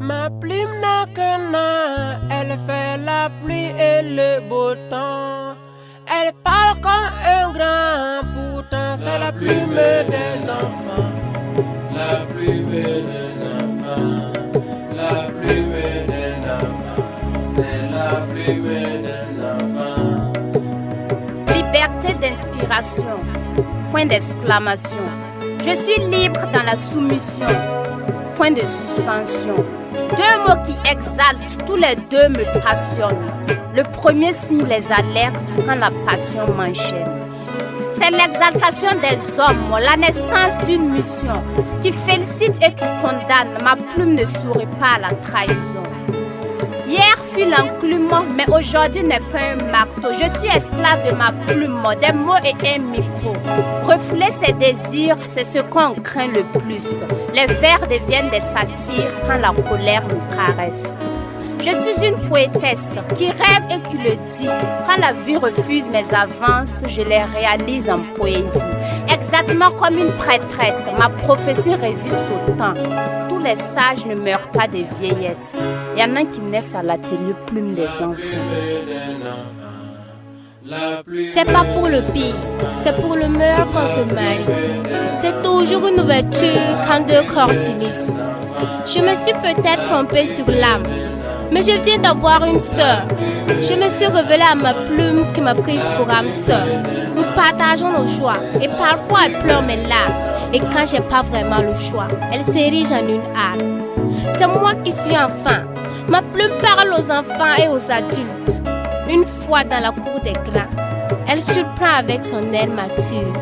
Ma plume n'a qu'un an, elle fait la pluie et le beau temps. Elle parle comme un grand, pourtant c'est la plume des enfants. La plume des enfants, la plume des enfants, c'est la plume des enfants. Liberté d'inspiration, point d'exclamation. Je suis libre dans la soumission, point de suspension. Deux mots qui exaltent, tous les deux me passionnent. Le premier signe les alertes quand la passion m'enchaîne. C'est l'exaltation des hommes, la naissance d'une mission qui félicite et qui condamne. Ma plume ne sourit pas à la trahison. Hier fut l'enclument, mais aujourd'hui n'est pas un marteau. Je suis esclave de ma plume, des mots et un micro. Refouler ses désirs, c'est ce qu'on craint le plus. Les vers deviennent des satires quand la colère nous caresse. Je suis une poétesse qui rêve et qui le dit. Quand la vie refuse mes avances, je les réalise en poésie. Exactement comme une prêtresse, ma prophétie résiste au temps. Tous les sages ne meurent pas de vieillesse. Il y en a qui naissent à l'atelier plume des enfants. C'est pas pour le pire, c'est pour le meilleur qu'on se marie. C'est toujours une ouverture quand deux corps s'unissent. Je me suis peut-être trompée sur l'âme, mais je viens d'avoir une sœur. Je me suis révélée à ma plume qui m'a prise pour âme sœur. Nous partageons nos choix et parfois elle pleure mes larmes. Et quand j'ai pas vraiment le choix, elle s'érige en une arme. C'est moi qui suis enfant. Ma plume parle aux enfants et aux adultes. Une fois dans la cour des grands, elle surprend avec son aile mature.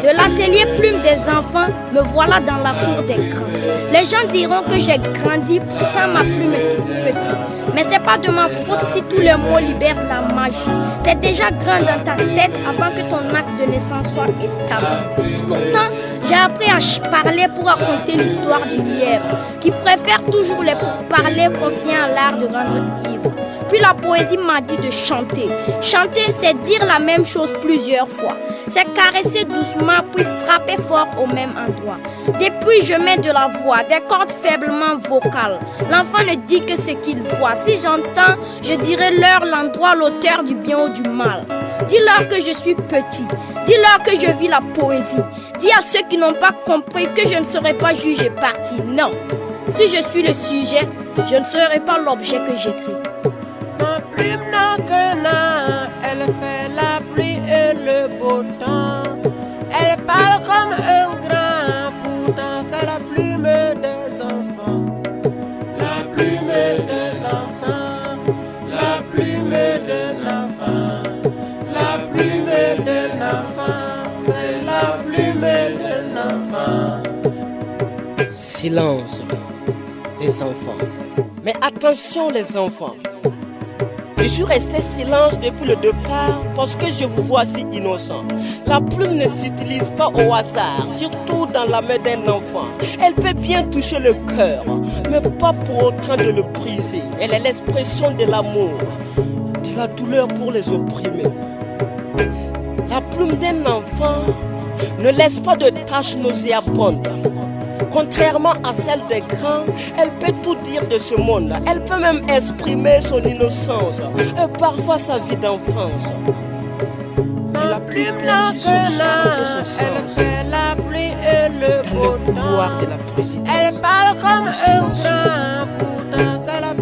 De l'atelier plume des enfants, me voilà dans la cour des grands. Les gens diront que j'ai grandi, pourtant ma plume est toute petite. Mais c'est pas de ma faute si tous les mots libèrent la magie. T'es déjà grand dans ta tête avant que ton acte de naissance soit établi. Pourtant, j'ai appris à parler pour raconter l'histoire du lièvre, qui préfère toujours les pourparlers confiants à l'art de rendre ivre. Puis la poésie m'a dit de chanter. Chanter, c'est dire la même chose plusieurs fois. C'est caresser doucement puis frapper fort au même endroit. Depuis, je mets de la voix, des cordes faiblement vocales. L'enfant ne dit que ce qu'il voit. Si j'entends, je dirai leur l'endroit, l'auteur du bien ou du mal. Dis-leur que je suis petit. Dis-leur que je vis la poésie. Dis à ceux qui n'ont pas compris que je ne serai pas jugé parti. Non. Si je suis le sujet, je ne serai pas l'objet que j'écris. Ma plume n'a qu'un an, elle fait la pluie et le beau temps. Elle parle comme un grand, pourtant c'est la plume des enfants. La plume de l'enfant, la plume de l'enfant, la plume de l'enfant, c'est la plume de l'enfant. Silence, les enfants. Mais attention les enfants. Je suis resté silence depuis le départ parce que je vous vois si innocent. La plume ne s'utilise pas au hasard, surtout dans la main d'un enfant. Elle peut bien toucher le cœur, mais pas pour autant de le briser. Elle est l'expression de l'amour, de la douleur pour les opprimés. La plume d'un enfant ne laisse pas de taches nauséabondes. Contrairement à celle des grands, elle peut tout dire de ce monde. Elle peut même exprimer son innocence et parfois sa vie d'enfance. Ma plume n'a qu'un an, elle fait la pluie et le beau temps. De la présidence. Elle parle comme un grand, pourtant c'est la